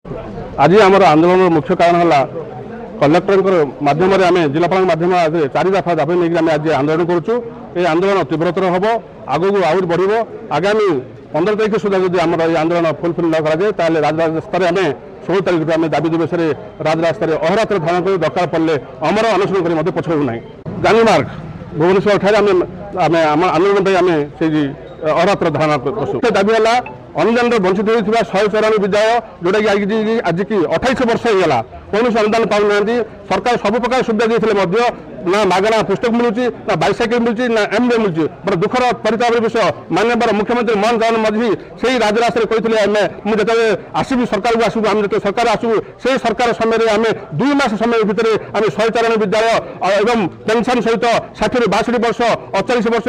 आज आम आंदोलन मुख्य कारण है कलेक्टर माध्यम आम जिलापाल माध्यम चारि दफा दाबी नहीं आम आज आंदोलन करुचु। ये आंदोलन तीव्रतर हम आग को आहुरी बढ़ आगामी 15 तारीख सुधा जब आम आंदोलन फुलफिल न कराए राजरास्तार आम 16 तारीख आम दाबी दिवस में राजरास्तार अहरात्र धारण कर दरकार पड़े अमर अनशन कर पछड़ू ना। गांधीमार्ग भुवनेश्वर ठारे आम आंदोलन आम से अहरात्र धारण कर दाबी है अनुदान वंचित होता 194 विद्यालय जोटा कि आज की 28 वर्ष होगा कौन अनुदान पाऊना। सरकार सब प्रकार सुविधा देते ना मागणा पुस्तक मिलूँ ना बाइसाइकेल मिलूँ ना एमवे मिलूँ। बड़ा दुखर परिताप विषय माननीय मुख्यमंत्री मोहन चरण माझी से राजरास्तार कहते मुझे आसबू सरकार को आसबू आम जो सरकार आसबू से सरकार समय आम 2 मास समय भितर आम 194 विद्यालय एवं पेंशन सहित 60 62 वर्ष 48 वर्ष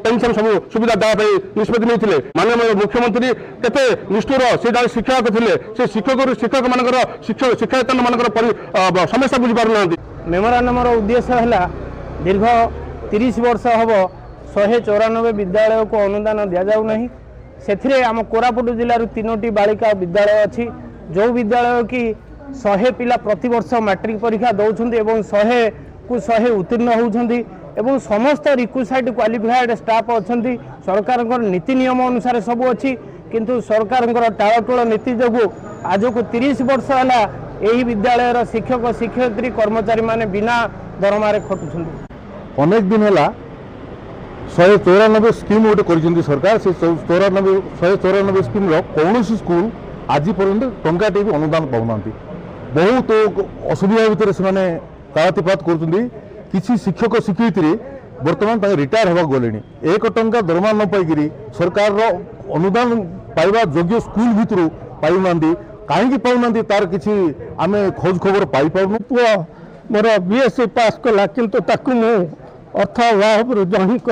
पेंशन सब सुविधा देवाई निष्पत्ति नहीं। माननीय मुख्यमंत्री केते निष्ठुर से जन शिक्षक थे से शिक्षक मान शिक्षक मान समस्या बुझीपार ना। मेमोरांडम उद्देश्य है दीर्घ 30 वर्ष हम 194 विद्यालय को अनुदान दि जाऊना से आम कोरापुट जिलूर 3टी बालिका विद्यालय अच्छी जो विद्यालय की 100 पिला प्रति वर्ष मैट्रिक परीक्षा दौरान 100 को 100 उत्तीर्ण होती समस्त रिक्विसाइट क्वालिफाइड स्टाफ अच्छा सरकार नीति नियम अनुसार सब अच्छी किंतु सरकार टालटोल नीति जो आज को 30 वर्ष है यही विद्यालय शिक्षक शिक्षयित्री कर्मचारी माने बिना दरमारे खटुं। अनेक दिन है 194 स्कीम गोटे कर सरकार से 194 स्कीम कौन स्कूल आज पर्यंत टंकाटे भी अनुदान पाऊना बहुत असुविधा भितर से कालातीपात कर शिक्षक शिक्षयित्री बर्तमान रिटायर होगा गले 1 टंका दरमा न पाई सरकार अनुदान पाइबा योग्य स्कूल भितर पाऊना कहीं पाऊना तार किसी आम खोज खबर पाई पाऊनु। पुआ मोर बीएससी पास कला किंतु ताकू मु अर्थ अभाव जॉइन